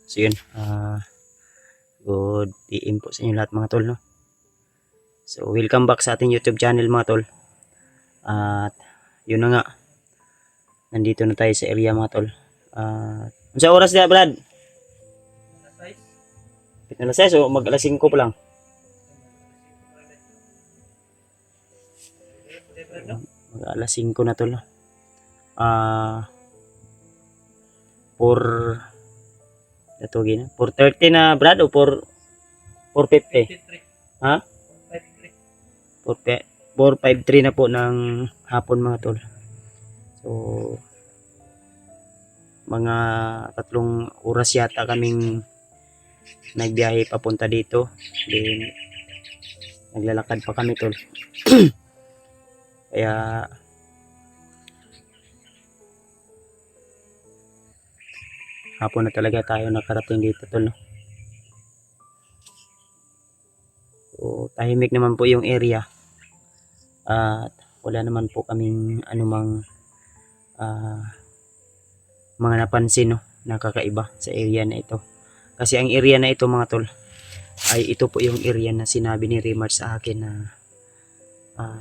So yun, good PM po sa inyo lahat mga tol, no? So welcome back sa ating YouTube channel mga tol. At yun na nga, nandito na tayo sa area mga tol. Sa oras na Brad? Pito na siya, so mag alas 5 pa lang. Mag alas 5 na tol, no? For ito gina 4:30 na Brad o 4:50? Ha? 4:53 na po ng hapon mga tol. So mga 3 oras yata kaming nagbiyahe papunta dito. Then naglalakad pa kami tol. Kaya hapon na talaga tayo nakarating dito tol, no? So tahimik naman po yung area at wala naman po kaming anumang mga napansin, no, nakakaiba sa area na ito. Kasi ang area na ito mga tol ay ito po yung area na sinabi ni Rimar sa akin na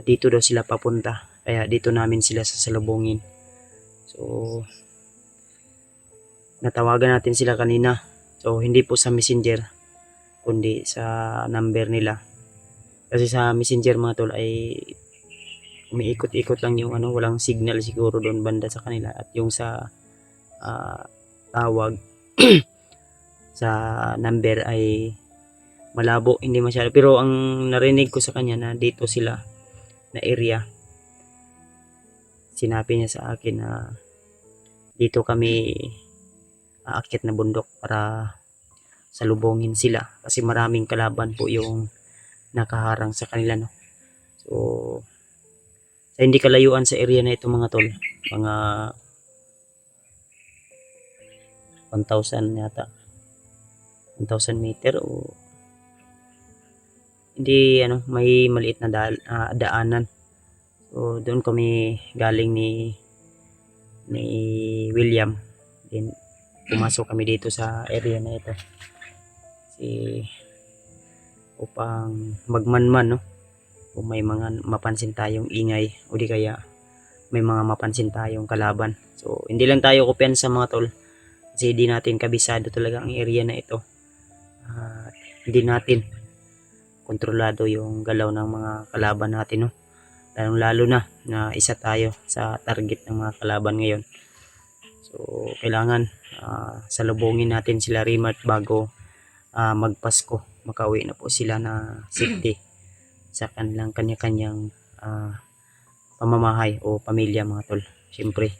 dito daw sila papunta, kaya dito namin sila sasalubungin. So natawagan natin sila kanina, so hindi po sa messenger kundi sa number nila, kasi sa messenger mga tol ay umiikot-ikot lang yung walang signal siguro doon banda sa kanila, at yung sa tawag sa number ay malabo, hindi masyado. Pero ang narinig ko sa kanya na dito sila na area, sinabi niya sa akin na dito kami aakyat na bundok para salubungin sila kasi maraming kalaban po yung nakaharang sa kanila, no? So sa hindi kalayuan sa area na ito mga tol, mga 1,000 yata, 1,000 meter o hindi, may maliit na daanan. So doon kami galing ni William, then pumasok kami dito sa area na ito kasi upang magmanman, no, kung may mga mapansin tayong ingay o di kaya may mga mapansin tayong kalaban. So hindi lang tayo kumpiyansa mga tol kasi hindi natin kabisado talaga ang area na ito. Hindi natin kontrolado yung galaw ng mga kalaban natin, no? Lalo na isa tayo sa target ng mga kalaban ngayon. So kailangan salubungin natin sila Rimart bago magpasko. Makauwi na po sila na safety sa kanilang kanya-kanyang pamamahay o pamilya mga tol. Siyempre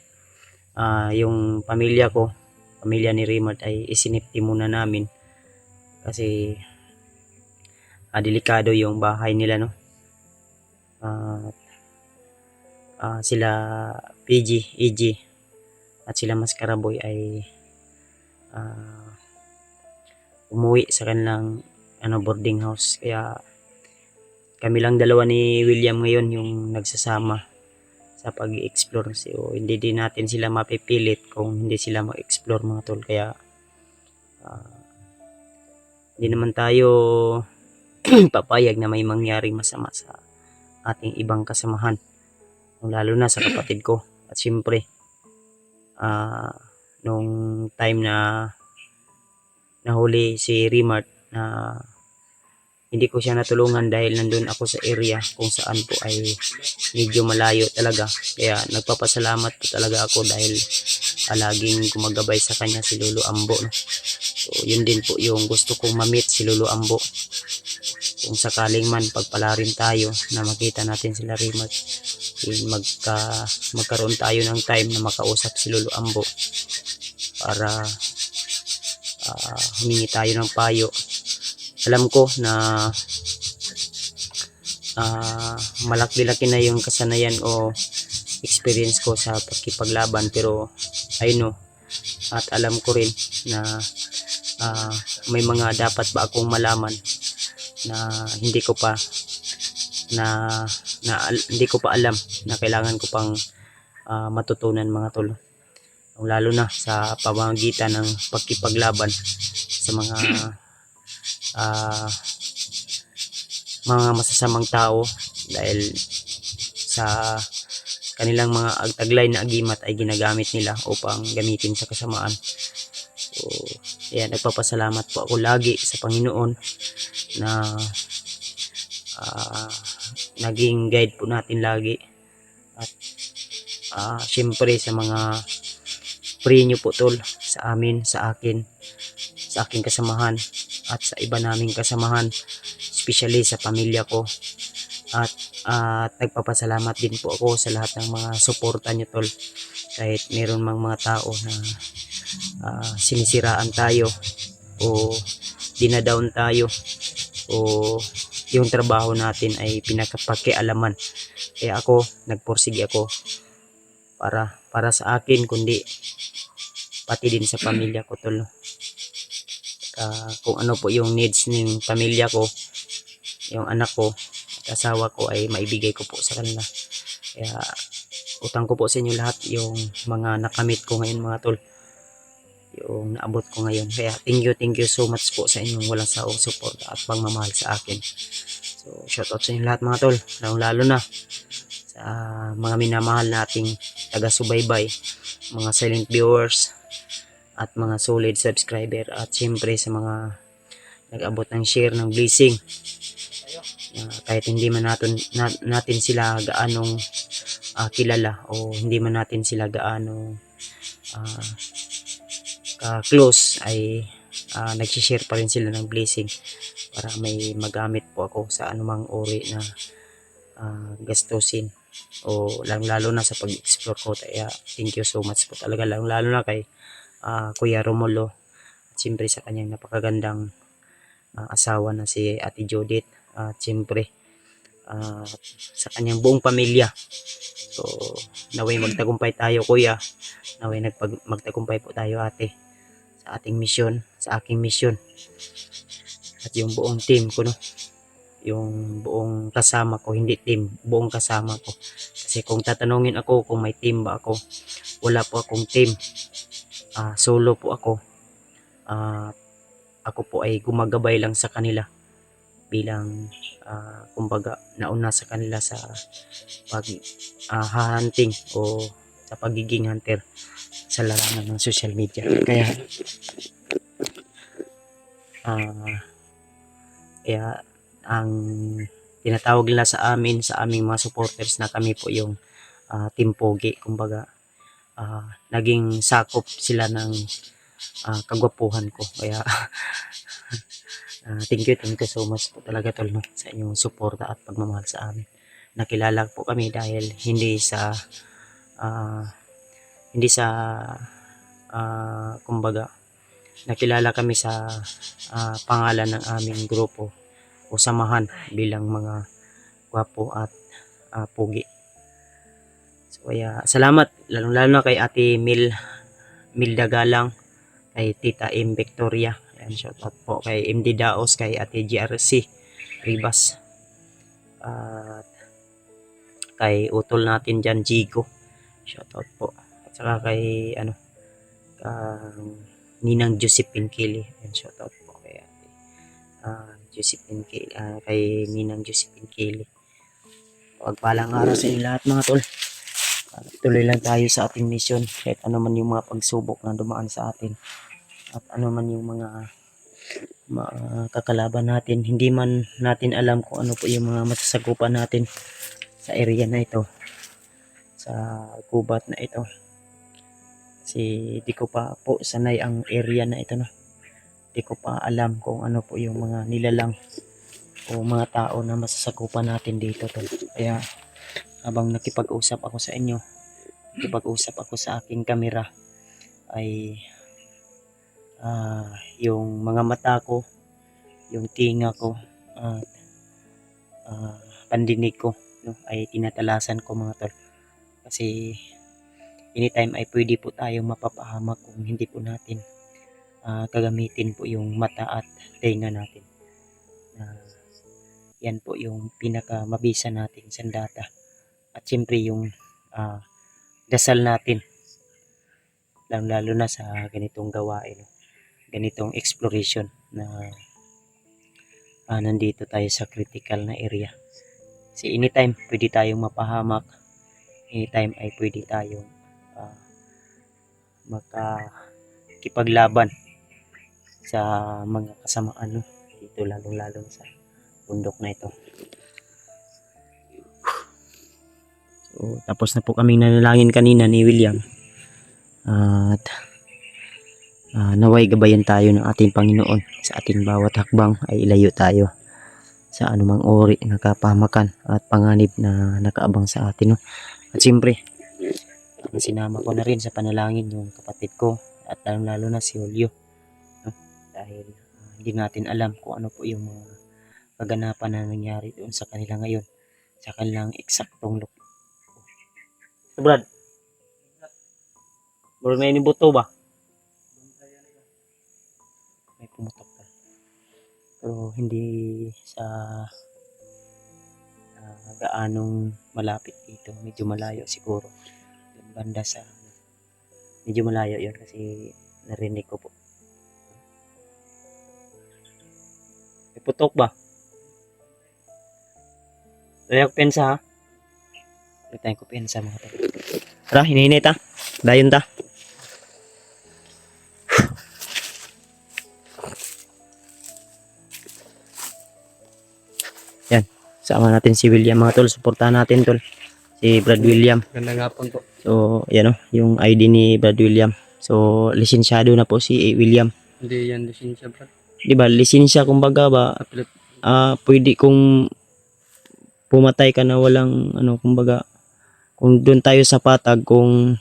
yung pamilya ko, pamilya ni Rimart ay isinipti muna namin kasi delikado yung bahay nila, no? Sila PG, EG at sila Maskaraboy ay umuwi sa kanilang boarding house, kaya kami lang dalawa ni William ngayon yung nagsasama sa pag-explore. So hindi din natin sila mapipilit kung hindi sila mag-explore mga tol, kaya hindi naman tayo papayag na may mangyaring masama sa ating ibang kasamahan, lalo na sa kapatid ko. At syempre nung time na nahuli si Rimart, na hindi ko siya natulungan dahil nandun ako sa area kung saan po ay medyo malayo talaga, kaya nagpapasalamat po talaga ako dahil laging gumagabay sa kanya si Lolo Ambo, no? So yun din po yung gusto kong ma-meet, si Lolo Ambo. Kung sakaling man pagpalarin tayo na makita natin sila Rimart, magkaroon tayo ng time na makausap si Lolo Ambo para humingi tayo ng payo. Alam ko na malaki-laki na yung kasanayan o experience ko sa pagkipaglaban, pero I know at alam ko rin na may mga dapat ba akong malaman na hindi ko pa hindi ko pa alam na kailangan ko pang matutunan mga tol. lalo na sa pamamagitan ng pagkipaglaban sa ah, mga masasamang tao, dahil sa kanilang mga taglay na agimat ay ginagamit nila upang gamitin sa kasamaan. So, ayan, nagpapasalamat po ako lagi sa Panginoon na naging guide po natin lagi. At syempre sa mga pray nyo po tol sa amin, sa aking kasamahan at sa iba naming kasamahan, especially sa pamilya ko. At nagpapasalamat din po ako sa lahat ng mga suporta nyo tol, kahit meron mang mga tao na sinisiraan tayo o dinadown tayo o yung trabaho natin ay pinakapakialaman. Kaya ako, nagpursige ako para sa akin, kundi pati din sa pamilya ko tol. Kung ano po yung needs ng pamilya ko, yung anak ko at asawa ko, ay maibigay ko po sa kanila. Kaya utang ko po sa inyo lahat yung mga nakamit ko ngayon mga tol, yung naabot ko ngayon. Kaya thank you so much po sa inyong walang saong support at pagmamahal sa akin. So shout out sa inyo lahat mga tol, lalo na sa mga minamahal nating taga-subaybay, mga silent viewers at mga solid subscriber, at siyempre sa mga nag-abot ng share ng blessing, kahit hindi man natin sila gaanong kilala o hindi man natin sila gaano ka-close, ay nag-share pa rin sila ng blessing para may magamit po ako sa anumang uri na gastusin, o lalo na sa pag-explore ko. Kaya thank you so much po talaga, lalo na kay Kuya Romulo, at siyempre sa kanyang napakagandang asawa na si Ate Judith, at siyempre sa kanyang buong pamilya. So naway magtagumpay tayo kuya, naway magtagumpay po tayo ate sa ating misyon, sa aking misyon, at yung buong team ko, no, yung buong kasama ko, hindi team, buong kasama ko. Kasi kung tatanungin ako kung may team ba ako, wala po akong team, solo po ako. Ako po ay gumagabay lang sa kanila bilang kumbaga nauna sa kanila sa pag hunting o sa pagiging hunter sa larangan ng social media. Kaya ang tinatawag nila sa amin, sa aming mga supporters, na kami po yung Team Pogi. Kumbaga naging sakop sila ng kagwapuhan ko. Kaya thank you so much po talaga tol, no, sa inyong suporta at pagmamahal sa amin. Nakilala po kami dahil hindi sa kumbaga nakilala kami sa pangalan ng aming grupo o samahan bilang mga gwapo at pugi. So kaya salamat lalo na kay Ate Milda Galang, kay Tita M Victoria, ayan, shout out po kay MD Daos, kay Ate GRC Ribas, at kay utol natin dyan Jigo, shout out po, at saka kay Ninang Josephine Kili, ayan, shout out po kay Josephine Kili, kay Ninang Josephine Kili. Pagpalang araw sa inyo lahat mga tol. Tuloy lang tayo sa ating mission, kahit ano man yung mga pagsubok na dumaan sa atin, at ano man yung mga kakalaban natin. Hindi man natin alam kung ano po yung mga masasagupan natin sa area na ito, sa gubat na ito, kasi di ko pa po sanay ang area na ito, no. Di ko pa alam kung ano po yung mga nilalang o mga tao na masasagupan natin dito tol. Kaya habang nakipag-usap ako sa inyo, nakipag-usap ako sa aking kamera, ay yung mga mata ko, yung tinga ko, at pandinig ko, no, ay tinatalasan ko mga tol. Kasi anytime ay pwede po tayong mapapahamak kung hindi po natin kagamitin po yung mata at tenga natin. Yan po yung pinaka mabisa natin sandata. At siyempre yung dasal natin lalo na sa ganitong gawain, ganitong exploration na nandito tayo sa critical na area. Kasi anytime pwede tayong mapahamak, anytime ay pwede tayong makikipaglaban sa mga kasamaan, no? Dito lalong-lalo sa bundok na ito. So, tapos na po kaming nanalangin kanina ni William. At naway gabayan tayo ng ating Panginoon sa ating bawat hakbang ay ilayo tayo sa anumang uri ng kapahamakan at panganib na nakaabang sa atin, no? At siyempre, sinama ko na rin sa panalangin yung kapatid ko at lalo na si Julio, no? Dahil hindi natin alam kung ano po yung mga kaganapan na nangyari doon sa kanila ngayon, sa kanilang eksaktong look. So, Brad, may nibuto ba? May pumutok pa. Pero hindi sa gaanong malapit dito. Medyo malayo siguro. Yung banda sa medyo malayo yun kasi narinig ko po. May putok ba? Layak pensa ha? Layak ko pensa mga tayo. Tara, hininit ha? Dayon ta. Yan. Sama natin si William mga tol. Suportahan natin tol. Si Brad William. Ganda nga po po. So, yan o. Yung ID ni Brad William. So, lisensyado na po si William. Hindi yan lisensya, Brad. Diba? Lisensya kumbaga ba? Pwede kung pumatay ka na walang kumbaga kung doon tayo sa patag kung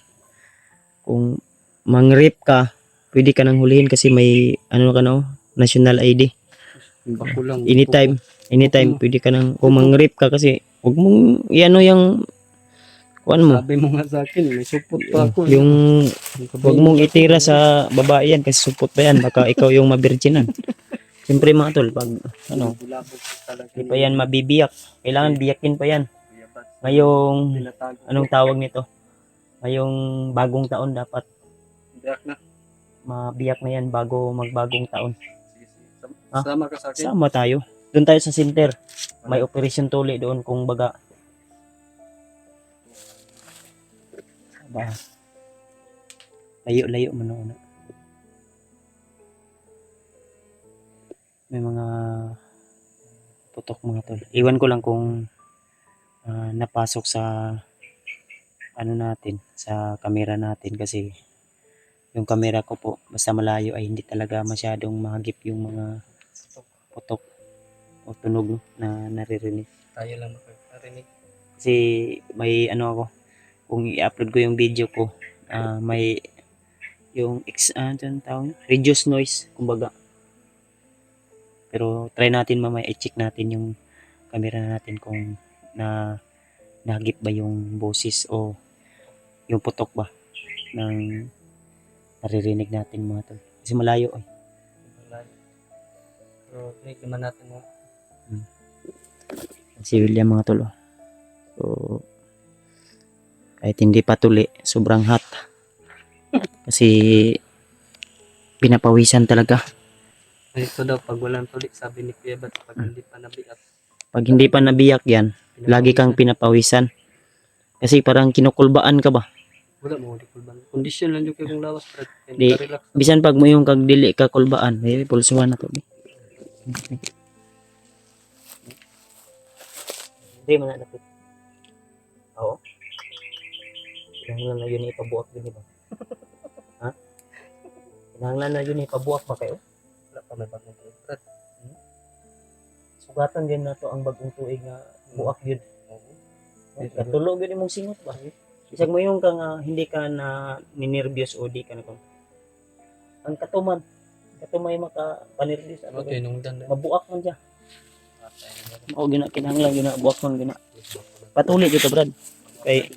mang-rape ka, pwede ka nang hulihin kasi may national ID. Bakulang. Anytime pwede ka nang kung mang-rape ka kasi wag mong yung kuan mo. Sabi mo nga sa akin, may support pa ako. Yung wag mong itira sa babae yan kasi support pa yan baka ikaw yung mabirginan. Siyempre mga tol, pag hindi pa yan mabibiyak, kailangan biyakin pa yan. Ngayong anong tawag nito? Ngayong bagong taon dapat mabiyak na yan bago magbagong taon. Sama ka sa akin. Sama tayo. Doon tayo sa center. May operation tuli doon kung baga. Layo-layo mo na. May mga putok mga tol. Iwan ko lang kung napasok sa natin, sa camera natin kasi yung camera ko po basta malayo ay hindi talaga masyadong mahagip yung mga putok o tunog na naririnig. Tayo lang makakarinig. Kasi may ako, kung i-upload ko yung video ko, may yung reduce noise kumbaga. Pero try natin mamaya i-check natin yung camera natin kung nahagip ba yung boses o yung putok ba ng naririnig natin mga tol. Kasi malayo eh. Pero try naman natin mo. Si William mga tol. So kahit hindi pa tuli, sobrang hot. Kasi pinapawisan talaga. Ito daw, pag walang tuli, sabi ni Kuya Bat, pag hindi pa nabiyak. Pag hindi pa nabiyak yan, lagi kang pinapawisan. Kasi parang kinukulbaan ka ba? Wala mo, di kulban. Kondisyon lang yung kayong lawas, Brad. Di, bisan pag mo yung kagdili ka kulbaan, may pulsuhan na to. Hindi man na napit. Oo. Kinahanglan na yun ipabuak din ba? Ha? Kinahanglan na yun ipabuak ba kayo? Wala pa may bagong tuig, Brad. Sugatan din na to ang bagong tuig nga buak yun. Katulog yun mong singot ba? Isag mo yung hindi ka na ninervyos o di ka na kung ang katumay makapanirvyos Okay, nung dan. mabuak man siya. O kinahanglan gina buak man gina. Patuloy dito Brad. Kay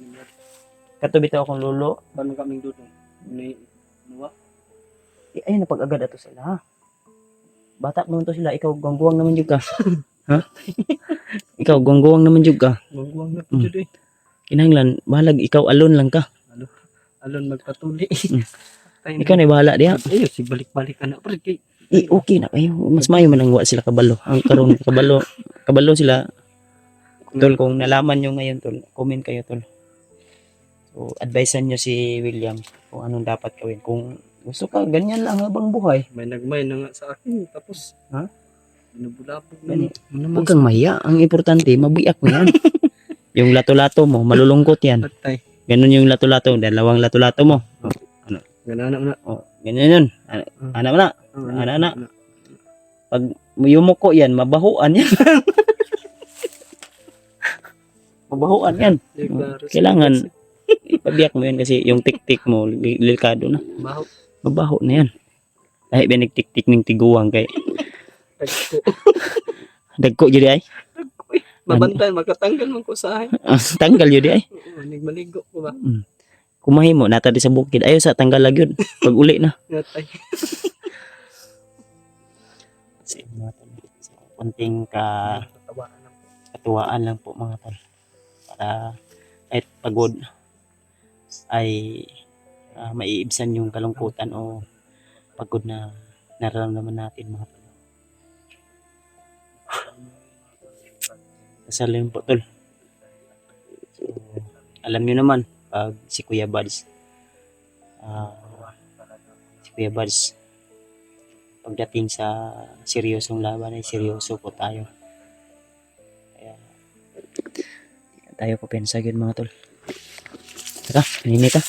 katubi ta akong lolo. Paano kaming dudong? Ni nuwa? Ayun na pag-agad ato sila ha. Bata mo to sila, ikaw gangguwang naman jud ka. Ha? Ikaw gangguwang naman jud ka. Gangguwang na po jud eh. Kinahanglan balag ikaw alone lang ka. Alon magpatuli. Ikaw na bahala diha. Ayo, si balik-balik ka na. Pre, kay, Okay na kayo. Mas mayo man ang wa sila kabalo. Ang karon kabalo sila. Tol, kung nalaman nyo ngayon, tol, comment kayo, tol. So, advisean nyo si William kung anong dapat gawin. Kung gusto ka, ganyan lang habang buhay. may nagmay na nga sa akin. Tapos, Ha? binubulabog Gani. na naman Huwag kang mahiya. Ang importante, mabuyak mo yan. Yung lato-lato mo, malulungkot yan. Atay. Ganun yung lato-lato. Dalawang lato-lato mo. Ganana mo na. Oh, ganyan yun. Anak mo na. Ana. Pag yumuko yan, mabahuan yan. Mabahuan yan. Kailangan ipabiyak mo yan kasi yung tik-tik mo, delikado na. Baho. Mabaho na yan. Ay, binigtik-tik ng tiguang kay Tagko. dagko judi ay. Mabantayan, magkatanggal man ko sa akin. Tanggal judi ay. Nagmaligo ko ba? Kumahimo nata di sa bukid. Ayo sa tanggal lagyod. Pag uli na. Atay. Kasi mga tol, so, kunting Tatawaan lang. katuwaan lang po mga tol. Para kahit pagod ay maiibsan yung kalungkutan o pagod na nararamdaman natin mga tol. Kasalin po tol. So, alam nyo naman pag si Kuya Buds pagdating sa seryosong laban ay seryoso po tayo. Kaya tayo po pensagin mga tol. Tara, ninit ah.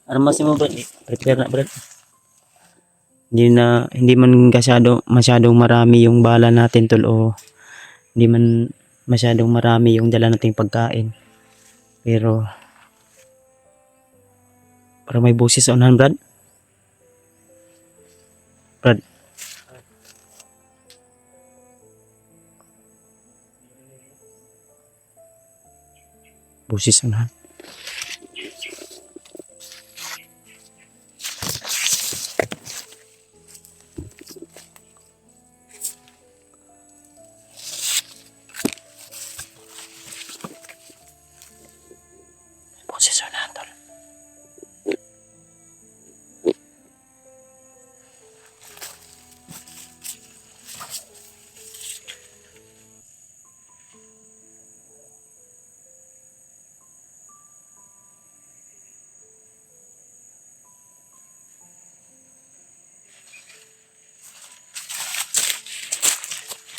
Armas mo Brad, prepare na Brad. Hindi man masyadong marami yung bala natin tol o hindi man masyadong marami yung dala nating pagkain. Pero para may busis sa unahan Brad. Brad. Busis sa unahan. Busis sa unahan tol.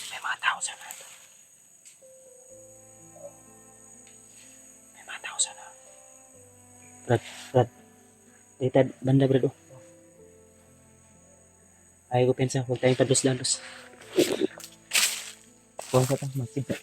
May mga tao sa unahan tol. May mga tao sa unahan. Brad. Dito, banda Brad oh. Ay ko pensa, huwag tayong tados-dalos. Huwag ka tayong magsinta.